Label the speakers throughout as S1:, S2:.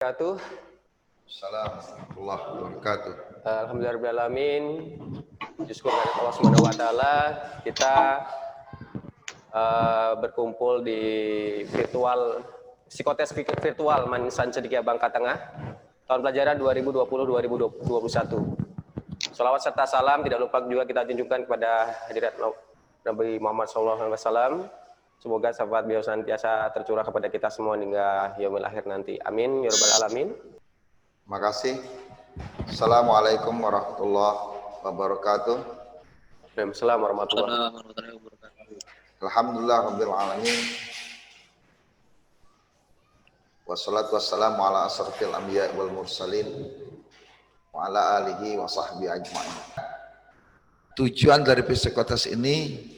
S1: Assalamualaikum
S2: warahmatullahi wabarakatuh.
S1: Alhamdulillahirrahmanirrahim. Syukur kepada Allah Subhanahu wa taala, kita berkumpul di virtual psikotes virtual Mansan Cendekia Bangka Tengah tahun pelajaran 2020-2021. Shalawat serta salam tidak lupa juga kita tunjukkan kepada hadirat Nabi Muhammad SAW. Semoga syafaat beliau senantiasa tercurah kepada kita semua hingga yaumil akhir nanti. Amin ya rabbal alamin.
S2: Terima kasih. Assalamualaikum warahmatullahi wabarakatuh.
S1: Waalaikumsalam warahmatullahi wabarakatuh.
S2: Alhamdulillah rabbil alamin. Wassalatu wassalamu ala asrafil anbiya wal mursalin wa ala alihi wa sahbihi ajma'in. Tujuan dari psikotes ini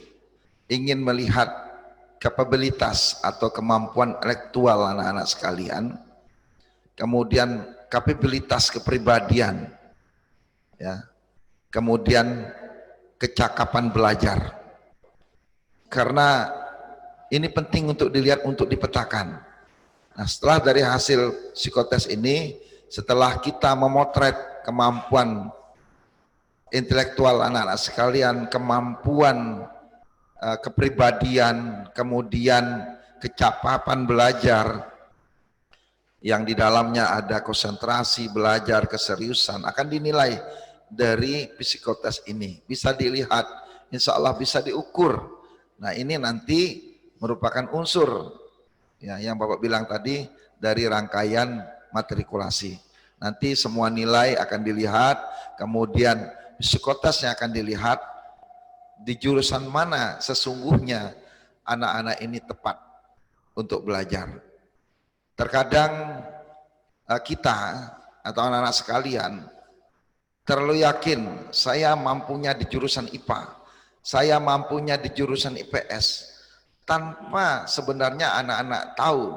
S2: ingin melihat kapabilitas atau kemampuan intelektual anak-anak sekalian, kemudian kapabilitas kepribadian, ya, kemudian kecakapan belajar. Karena ini penting untuk dilihat, untuk dipetakan. Nah, setelah dari hasil psikotes ini, setelah kita memotret kemampuan intelektual anak-anak sekalian, kemampuan kepribadian, kemudian kecakapan belajar yang di dalamnya ada konsentrasi, belajar, keseriusan, akan dinilai dari psikotes ini. Bisa dilihat, insya Allah bisa diukur. Nah, ini nanti merupakan unsur ya, yang Bapak bilang tadi dari rangkaian matrikulasi. Nanti semua nilai akan dilihat, kemudian psikotesnya akan dilihat di jurusan mana sesungguhnya anak-anak ini tepat untuk belajar. Terkadang kita atau anak-anak sekalian terlalu yakin saya mampunya di jurusan IPA, saya mampunya di jurusan IPS, tanpa sebenarnya anak-anak tahu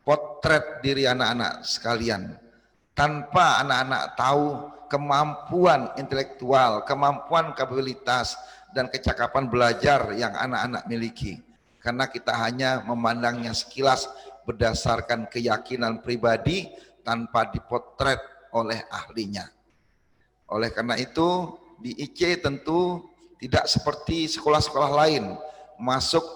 S2: potret diri anak-anak sekalian, tanpa anak-anak tahu kemampuan intelektual, kemampuan kapabilitas dan kecakapan belajar yang anak-anak miliki. Karena kita hanya memandangnya sekilas berdasarkan keyakinan pribadi tanpa dipotret oleh ahlinya. Oleh karena itu di IC tentu tidak seperti sekolah-sekolah lain,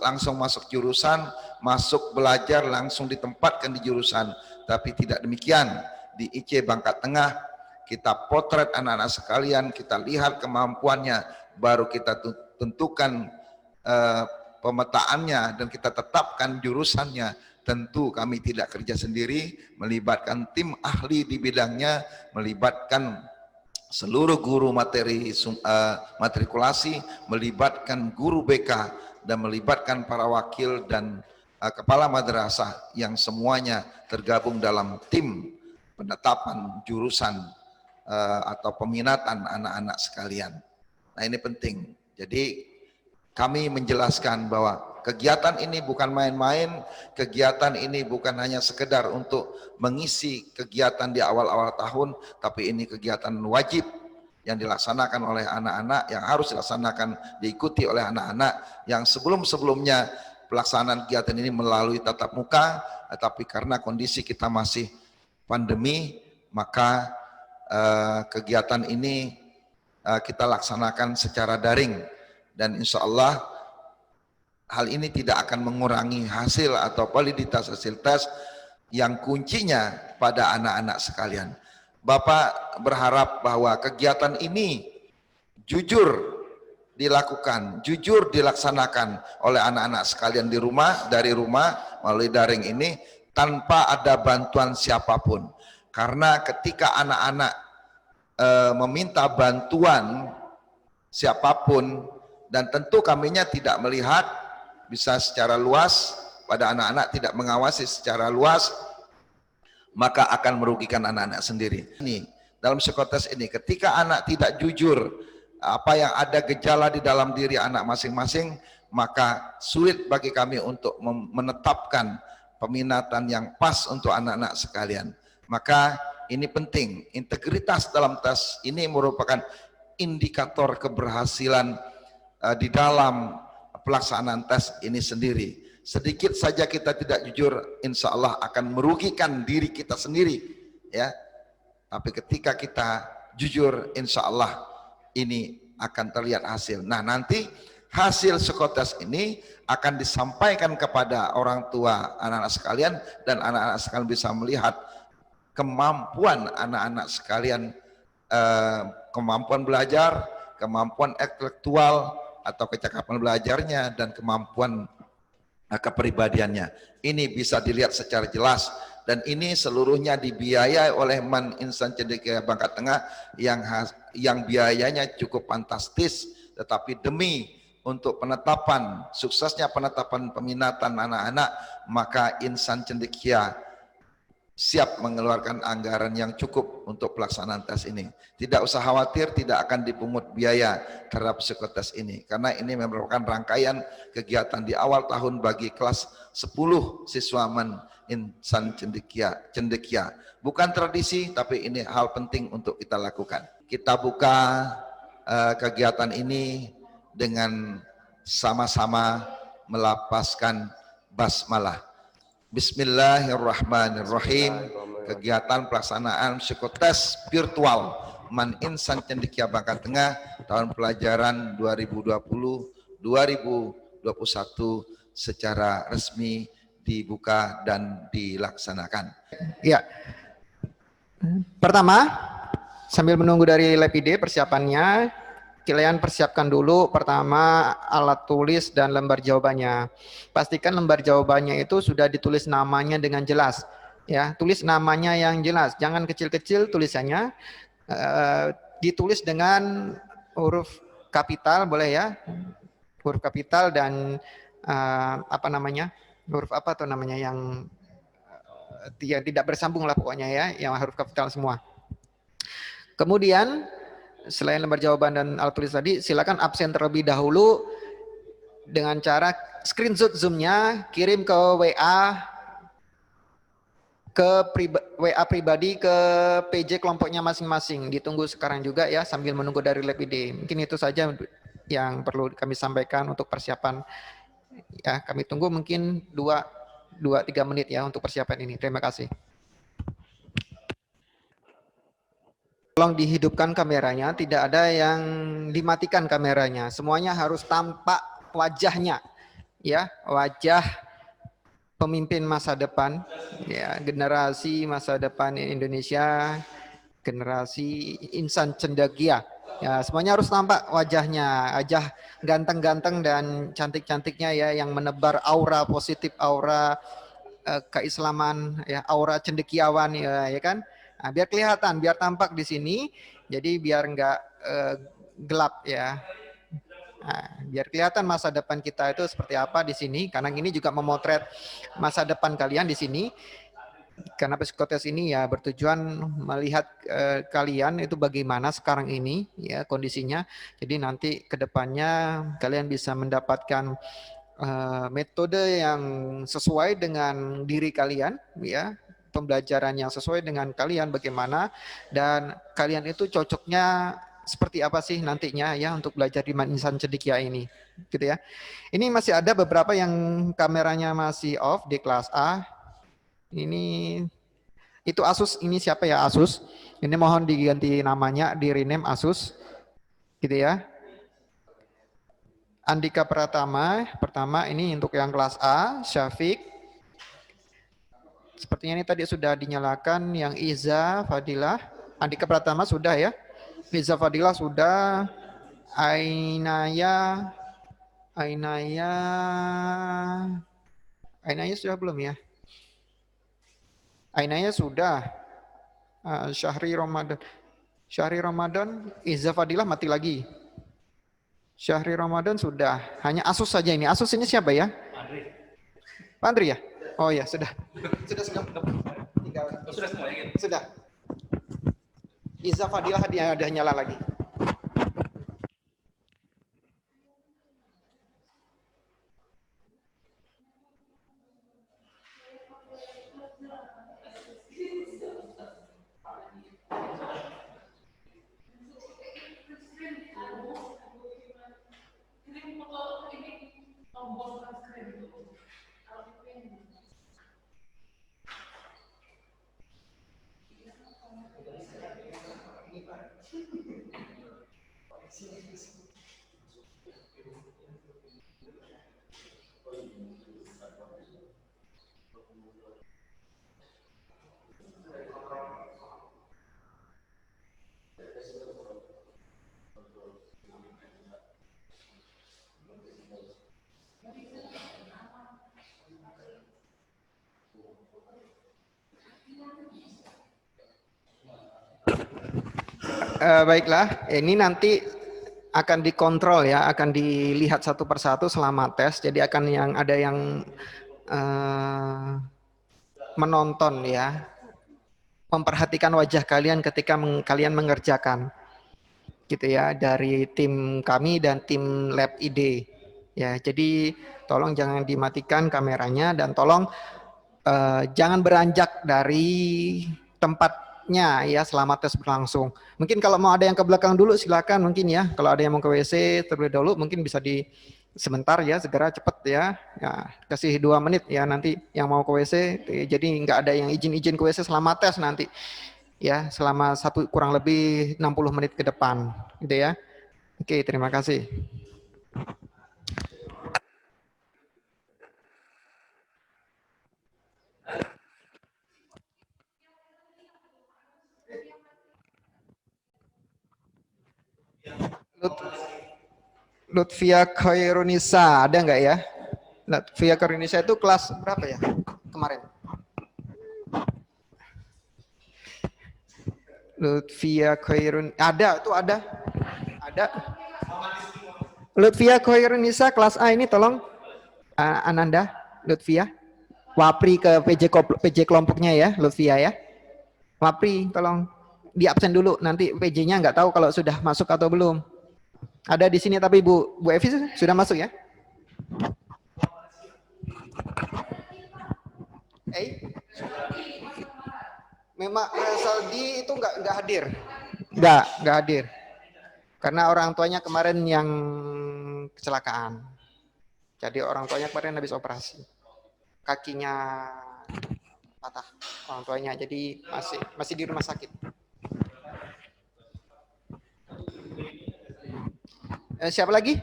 S2: langsung masuk jurusan, masuk belajar langsung ditempatkan di jurusan. Tapi tidak demikian. Di IC Bangka Tengah kita potret anak-anak sekalian, kita lihat kemampuannya, baru kita tentukan pemetaannya dan kita tetapkan jurusannya. Tentu kami tidak kerja sendiri, melibatkan tim ahli di bidangnya, melibatkan seluruh guru materi matrikulasi, melibatkan guru BK, dan melibatkan para wakil dan kepala madrasah yang semuanya tergabung dalam tim penetapan jurusan atau peminatan anak-anak sekalian. Nah, ini penting. Jadi kami menjelaskan bahwa kegiatan ini bukan main-main, kegiatan ini bukan hanya sekedar untuk mengisi kegiatan di awal-awal tahun, tapi ini kegiatan wajib yang dilaksanakan oleh anak-anak, yang harus dilaksanakan, diikuti oleh anak-anak yang sebelum-sebelumnya pelaksanaan kegiatan ini melalui tatap muka, tapi karena kondisi kita masih pandemi, maka kegiatan ini kita laksanakan secara daring, dan insya Allah hal ini tidak akan mengurangi hasil atau validitas hasil tes yang kuncinya pada anak-anak sekalian. Bapak berharap bahwa kegiatan ini jujur dilakukan, jujur dilaksanakan oleh anak-anak sekalian di rumah, dari rumah melalui daring ini tanpa ada bantuan siapapun. Karena ketika anak-anak meminta bantuan siapapun, dan tentu kaminya tidak melihat bisa secara luas pada anak-anak, tidak mengawasi secara luas, maka akan merugikan anak-anak sendiri. Ini dalam psikotes ini, ketika anak tidak jujur apa yang ada gejala di dalam diri anak masing-masing, maka sulit bagi kami untuk menetapkan peminatan yang pas untuk anak-anak sekalian. Maka ini penting, integritas dalam tes ini merupakan indikator keberhasilan di dalam pelaksanaan tes ini sendiri. Sedikit saja kita tidak jujur, insya Allah akan merugikan diri kita sendiri ya. Tapi ketika kita jujur, insya Allah ini akan terlihat hasil. Nah, nanti hasil psikotes ini akan disampaikan kepada orang tua anak-anak sekalian, dan anak-anak sekalian bisa melihat kemampuan anak-anak sekalian, kemampuan belajar, kemampuan intelektual atau kecakapan belajarnya, dan kemampuan kepribadiannya. Ini bisa dilihat secara jelas, dan ini seluruhnya dibiayai oleh Man Insan Cendekia Bangka Tengah yang biayanya cukup fantastis, tetapi demi untuk penetapan, suksesnya penetapan peminatan anak-anak, maka Insan Cendekia siap mengeluarkan anggaran yang cukup untuk pelaksanaan tes ini. Tidak usah khawatir, tidak akan dipungut biaya terhadap psikotes ini, karena ini merupakan rangkaian kegiatan di awal tahun bagi kelas 10 siswa Man Insan Cendekia. Bukan tradisi, tapi ini hal penting untuk kita lakukan. Kita buka kegiatan ini dengan sama-sama melapaskan basmalah. Bismillahirrahmanirrahim. Kegiatan pelaksanaan psikotes virtual Man Insan Cendekia Bangka Tengah tahun pelajaran 2020-2021 secara resmi dibuka dan dilaksanakan.
S3: Ya, pertama sambil menunggu dari Lab ID persiapannya, kalian persiapkan dulu pertama alat tulis dan lembar jawabannya. Pastikan lembar jawabannya itu sudah ditulis namanya dengan jelas. Ya, tulis namanya yang jelas, jangan kecil-kecil tulisannya. Ditulis dengan huruf kapital boleh ya, huruf kapital dan huruf apa tuh namanya yang tidak bersambung lah pokoknya ya, yang huruf kapital semua. Kemudian selain lembar jawaban dan alat tulis tadi, silakan absen terlebih dahulu dengan cara screenshot Zoom-nya, kirim ke WA pribadi ke PJ kelompoknya masing-masing. Ditunggu sekarang juga ya sambil menunggu dari Lab ID. Mungkin itu saja yang perlu kami sampaikan untuk persiapan. Ya, kami tunggu mungkin 2-3 menit ya untuk persiapan ini. Terima kasih. Tolong dihidupkan kameranya, tidak ada yang dimatikan kameranya. Semuanya harus tampak wajahnya. Ya, wajah pemimpin masa depan, ya, generasi masa depan Indonesia, generasi Insan Cendekia. Ya, semuanya harus tampak wajahnya, wajah ganteng-ganteng dan cantik-cantiknya ya, yang menebar aura positif, aura keislaman, ya, aura cendekiawan ya kan. Nah, biar kelihatan, biar tampak di sini, jadi biar enggak gelap ya. Nah, biar kelihatan masa depan kita itu seperti apa di sini, karena ini juga memotret masa depan kalian di sini. Karena psikotes ini ya bertujuan melihat kalian itu bagaimana sekarang ini ya kondisinya. Jadi nanti kedepannya kalian bisa mendapatkan metode yang sesuai dengan diri kalian ya, pembelajaran yang sesuai dengan kalian bagaimana, dan kalian itu cocoknya seperti apa sih nantinya ya untuk belajar di Man Insan Cendekia ini gitu ya. Ini masih ada beberapa yang kameranya masih off di kelas A. Ini itu Asus, ini siapa ya Asus? Ini mohon diganti namanya, di rename Asus gitu ya. Andika pertama ini untuk yang kelas A, Syafiq. Sepertinya ini tadi sudah dinyalakan, yang Iza, Fadilah. Andika Pratama sudah ya. Iza Fadilah sudah. Ainaya sudah belum ya? Ainaya sudah. Syahri Ramadan, Iza Fadilah mati lagi. Syahri Ramadan sudah. Hanya Asus saja ini. Asus ini siapa ya? Pak Andri ya? Oh ya, sudah. Sudah. Tinggal. Sudah semua ya? Sudah. Iza Fadilah dia ada nyala lagi. Baiklah, ini nanti akan dikontrol ya, akan dilihat satu persatu selama tes. Jadi akan ada yang menonton ya, memperhatikan wajah kalian ketika kalian mengerjakan, gitu ya, dari tim kami dan tim Lab ID. Ya, jadi tolong jangan dimatikan kameranya dan tolong jangan beranjak dari tempatnya ya selama tes berlangsung. Mungkin kalau mau ada yang ke belakang dulu silakan mungkin ya. Kalau ada yang mau ke WC terlebih dahulu mungkin bisa di sebentar ya, segera cepet ya. Ya kasih 2 menit ya nanti yang mau ke WC. Jadi nggak ada yang izin-izin ke WC selama tes nanti. Ya, selama kurang lebih 60 menit ke depan gitu ya. Oke, terima kasih. Lutfia Khairunisa, ada nggak ya? Lutfia Khairunisa itu kelas berapa ya kemarin? Lutfia Khairun, ada, tuh ada. Ada. Lutfia Khairunisa kelas A ini tolong Ananda, Lutfia. Wapri ke PJ kelompoknya ya, Lutfia ya. Wapri tolong di absen dulu, nanti PJ-nya nggak tahu kalau sudah masuk atau belum. Ada di sini tapi Bu Evi sudah masuk ya? Memang Saldi itu nggak hadir, nggak hadir, karena orang tuanya kemarin yang kecelakaan. Jadi orang tuanya kemarin habis operasi, kakinya patah orang tuanya, jadi masih di rumah sakit. Siapa lagi?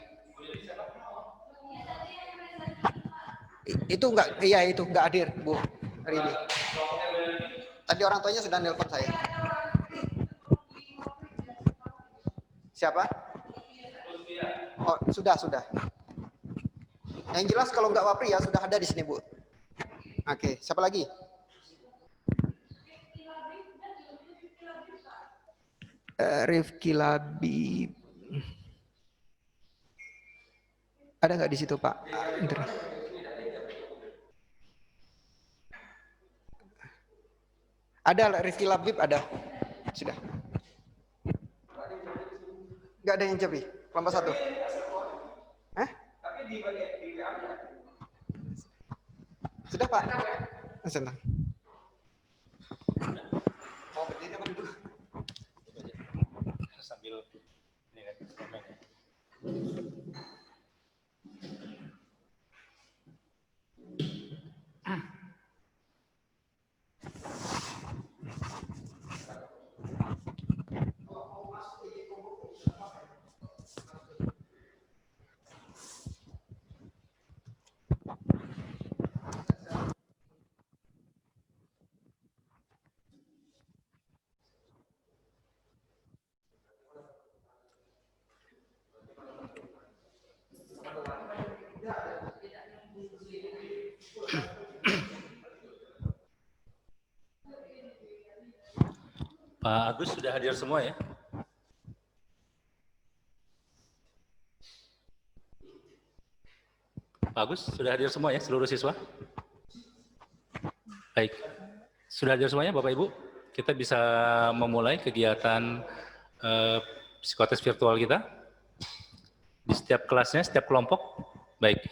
S3: Itu nggak hadir Bu Ridi. Tadi orang tuanya sudah nelpon saya. Siapa? Oh, sudah. Yang jelas kalau nggak Wapri ya sudah ada di sini, Bu. Oke, siapa lagi? Rifki Labib. Ada nggak di situ, Pak? Ada Rifki Labib, ada. Sudah. Nggak ada yang jadi. Kelompok 1. Sudah, Pak? Senang. Mau berdiri apa dulu? Sambil ini kan.
S4: Pak Agus sudah hadir semua ya? Pak Agus sudah hadir semua ya seluruh siswa? Baik, sudah hadir semuanya Bapak Ibu? Kita bisa memulai kegiatan psikotes virtual kita di setiap kelasnya, setiap kelompok. Baik,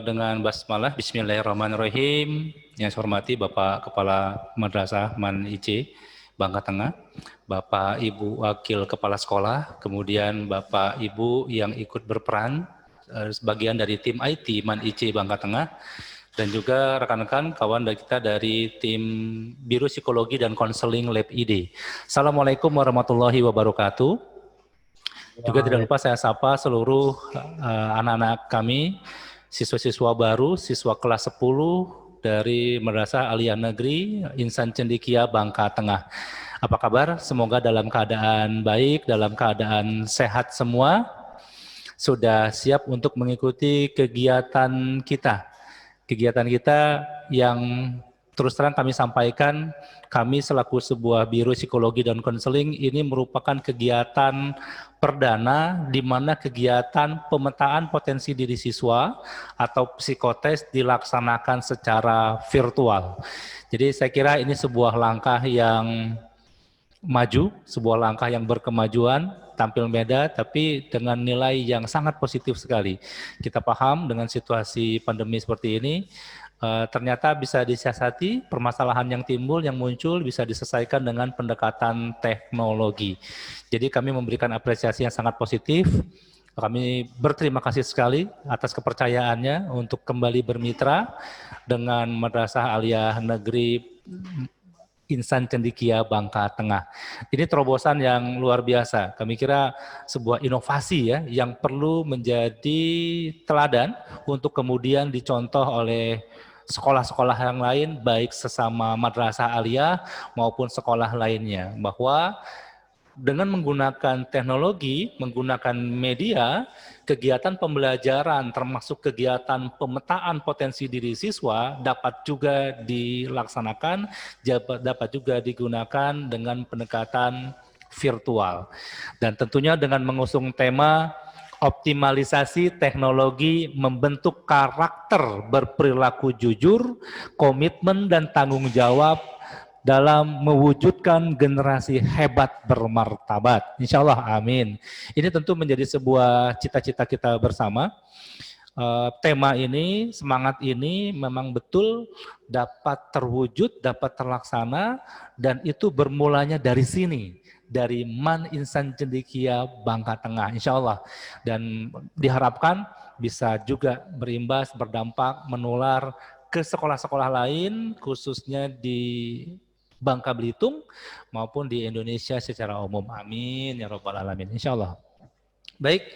S4: dengan basmalah Bismillahirrahmanirrahim. Yang saya hormati Bapak Kepala Madrasah Man IC Bangka Tengah, Bapak Ibu Wakil Kepala Sekolah, kemudian Bapak Ibu yang ikut berperan sebagian dari tim IT Man IC Bangka Tengah, dan juga rekan-rekan kawan kita dari tim Biro Psikologi dan Konseling Lab ID. Assalamualaikum warahmatullahi wabarakatuh. Juga tidak lupa saya sapa seluruh anak-anak kami, siswa-siswa baru, siswa kelas 10 dari Madrasah Aliyah Negeri Insan Cendekia Bangka Tengah. Apa kabar? Semoga dalam keadaan baik, dalam keadaan sehat semua. Sudah siap untuk mengikuti kegiatan kita. Kegiatan kita yang terus terang kami sampaikan, kami selaku sebuah biro psikologi dan konseling ini merupakan kegiatan perdana di mana kegiatan pemetaan potensi diri siswa atau psikotes dilaksanakan secara virtual. Jadi saya kira ini sebuah langkah yang maju, sebuah langkah yang berkemajuan, tampil beda, tapi dengan nilai yang sangat positif sekali. Kita paham dengan situasi pandemi seperti ini, ternyata bisa disiasati, permasalahan yang timbul, yang muncul bisa diselesaikan dengan pendekatan teknologi. Jadi kami memberikan apresiasi yang sangat positif. Kami berterima kasih sekali atas kepercayaannya untuk kembali bermitra dengan Madrasah Aliyah Negeri Insan Cendekia Bangka Tengah. Ini terobosan yang luar biasa. Kami kira sebuah inovasi ya yang perlu menjadi teladan untuk kemudian dicontoh oleh sekolah-sekolah yang lain, baik sesama madrasah aliyah maupun sekolah lainnya, bahwa dengan menggunakan teknologi, menggunakan media, kegiatan pembelajaran termasuk kegiatan pemetaan potensi diri siswa dapat juga dilaksanakan, dapat juga digunakan dengan pendekatan virtual. Dan tentunya dengan mengusung tema optimalisasi teknologi membentuk karakter berperilaku jujur, komitmen dan tanggung jawab dalam mewujudkan generasi hebat bermartabat. Insya Allah, amin. Ini tentu menjadi sebuah cita-cita kita bersama. Tema ini, semangat ini memang betul dapat terwujud, dapat terlaksana, dan itu bermulanya dari sini. Dari Man Insan Cendekia Bangka Tengah, insya Allah. Dan diharapkan bisa juga berimbas, berdampak, menular ke sekolah-sekolah lain, khususnya di Bangka Belitung maupun di Indonesia secara umum. Amin ya Rabbal Alamin, insya Allah. Baik,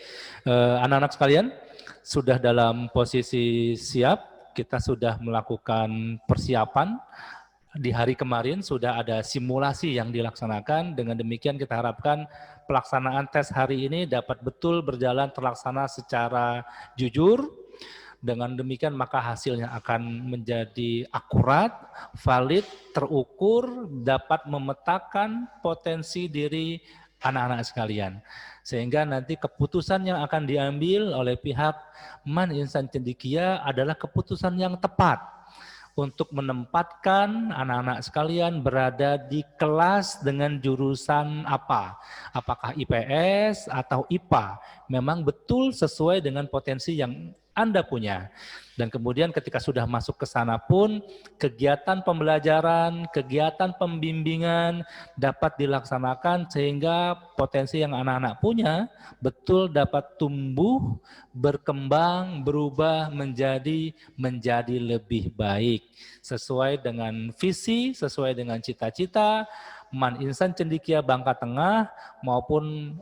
S4: anak-anak sekalian, sudah dalam posisi siap, kita sudah melakukan persiapan. Di hari kemarin sudah ada simulasi yang dilaksanakan, dengan demikian kita harapkan pelaksanaan tes hari ini dapat betul berjalan terlaksana secara jujur. Dengan demikian maka hasilnya akan menjadi akurat, valid, terukur, dapat memetakan potensi diri anak-anak sekalian. Sehingga nanti keputusan yang akan diambil oleh pihak Man Insan Cendekia adalah keputusan yang tepat untuk menempatkan anak-anak sekalian berada di kelas dengan jurusan apa. Apakah IPS atau IPA. Memang betul sesuai dengan potensi yang Anda punya. Dan kemudian ketika sudah masuk ke sana pun, kegiatan pembelajaran, kegiatan pembimbingan dapat dilaksanakan sehingga potensi yang anak-anak punya betul dapat tumbuh, berkembang, berubah menjadi lebih baik. Sesuai dengan visi, sesuai dengan cita-cita Man Insan Cendekia Bangka Tengah maupun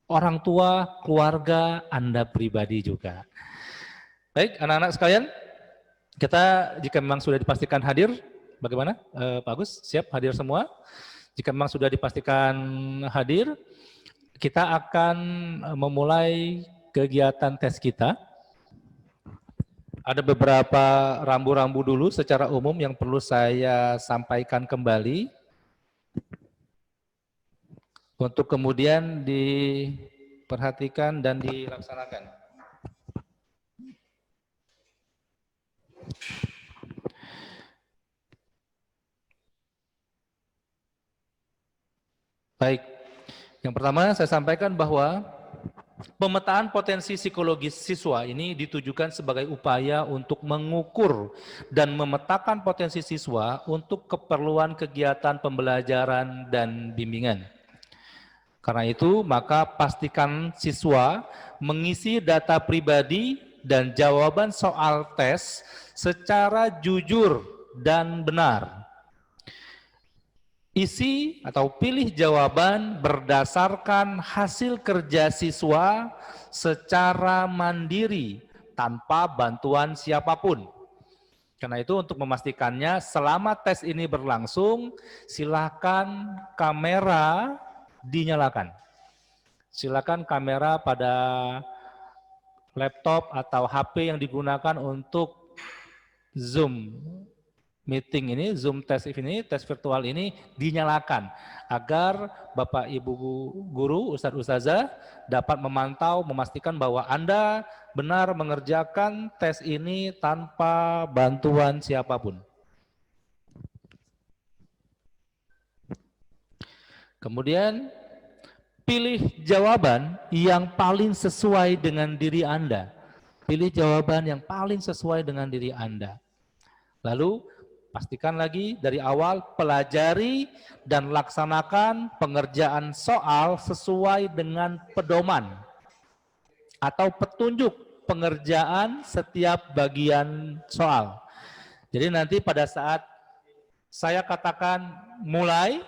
S4: orang tua, keluarga Anda pribadi juga. Baik, anak-anak sekalian, kita jika memang sudah dipastikan hadir, bagaimana Pak Agus? Siap hadir semua? Jika memang sudah dipastikan hadir, kita akan memulai kegiatan tes kita. Ada beberapa rambu-rambu dulu secara umum yang perlu saya sampaikan kembali, untuk kemudian diperhatikan dan dilaksanakan. Baik, yang pertama saya sampaikan bahwa pemetaan potensi psikologis siswa ini ditujukan sebagai upaya untuk mengukur dan memetakan potensi siswa untuk keperluan kegiatan pembelajaran dan bimbingan. Karena itu, maka pastikan siswa mengisi data pribadi dan jawaban soal tes secara jujur dan benar. isi atau pilih jawaban berdasarkan hasil kerja siswa secara mandiri tanpa bantuan siapapun. Karena itu untuk memastikannya selama tes ini berlangsung, silakan kamera dinyalakan. Silakan kamera pada laptop atau HP yang digunakan untuk Zoom meeting ini, Zoom tes ini, tes virtual ini dinyalakan agar Bapak Ibu guru, Ustadz Ustazah dapat memantau, memastikan bahwa Anda benar mengerjakan tes ini tanpa bantuan siapapun. Kemudian pilih jawaban yang paling sesuai dengan diri Anda. Pilih jawaban yang paling sesuai dengan diri Anda. Lalu pastikan lagi dari awal pelajari dan laksanakan pengerjaan soal sesuai dengan pedoman atau petunjuk pengerjaan setiap bagian soal. Jadi nanti pada saat saya katakan mulai,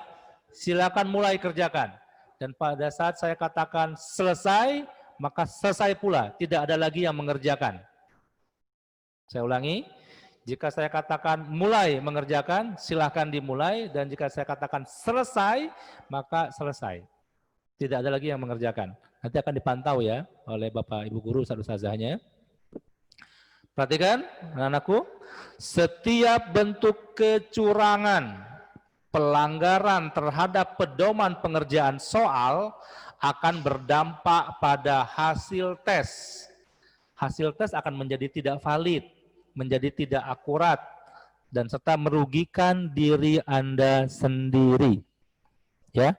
S4: silakan mulai kerjakan. Dan pada saat saya katakan selesai, maka selesai pula. Tidak ada lagi yang mengerjakan. Saya ulangi. Jika saya katakan mulai mengerjakan, silahkan dimulai. Dan jika saya katakan selesai, maka selesai. Tidak ada lagi yang mengerjakan. Nanti akan dipantau ya oleh Bapak Ibu Guru, Ustadz Ustazahnya. Perhatikan anak-anakku, setiap bentuk kecurangan, pelanggaran terhadap pedoman pengerjaan soal akan berdampak pada hasil tes. Hasil tes akan menjadi tidak valid, menjadi tidak akurat, dan serta merugikan diri Anda sendiri. Ya,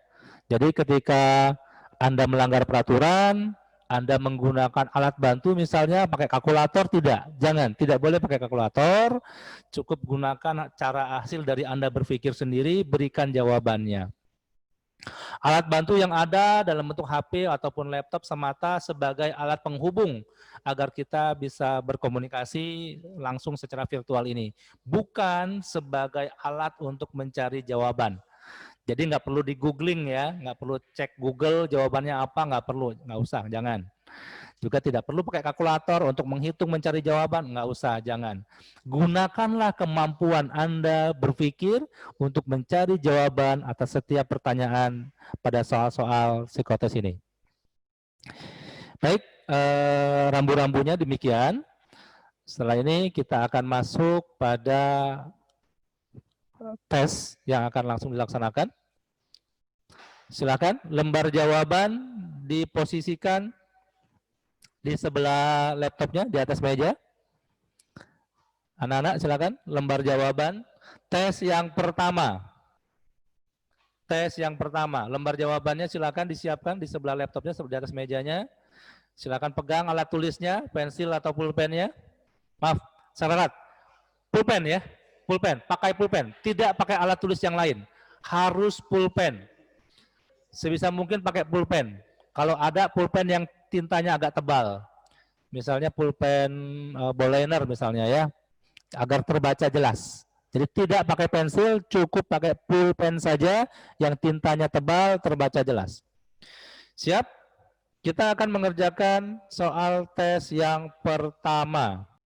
S4: jadi ketika Anda melanggar peraturan, Anda menggunakan alat bantu misalnya pakai kalkulator, tidak boleh pakai kalkulator, cukup gunakan cara hasil dari Anda berpikir sendiri, berikan jawabannya. Alat bantu yang ada dalam bentuk HP ataupun laptop semata sebagai alat penghubung agar kita bisa berkomunikasi langsung secara virtual ini, bukan sebagai alat untuk mencari jawaban. Jadi nggak perlu di googling ya, nggak perlu cek Google jawabannya apa, nggak perlu, nggak usah, jangan. Juga tidak perlu pakai kalkulator untuk menghitung mencari jawaban, nggak usah, jangan. Gunakanlah kemampuan Anda berpikir untuk mencari jawaban atas setiap pertanyaan pada soal-soal psikotes ini. Baik, rambu-rambunya demikian. Setelah ini kita akan masuk pada tes yang akan langsung dilaksanakan. Silakan lembar jawaban diposisikan di sebelah laptopnya, di atas meja. Anak-anak silakan lembar jawaban. Tes yang pertama. Tes yang pertama. Lembar jawabannya silakan disiapkan di sebelah laptopnya, di atas mejanya. Silakan pegang alat tulisnya, pensil atau pulpennya. Maaf, syarat. Pulpen ya. Pulpen, pakai pulpen. Tidak pakai alat tulis yang lain. Harus pulpen. Sebisa mungkin pakai pulpen. Kalau ada pulpen yang tintanya agak tebal, misalnya pulpen Boliner misalnya ya, agar terbaca jelas. Jadi tidak pakai pensil, cukup pakai pulpen saja yang tintanya tebal, terbaca jelas. Siap? Kita akan mengerjakan soal tes yang pertama.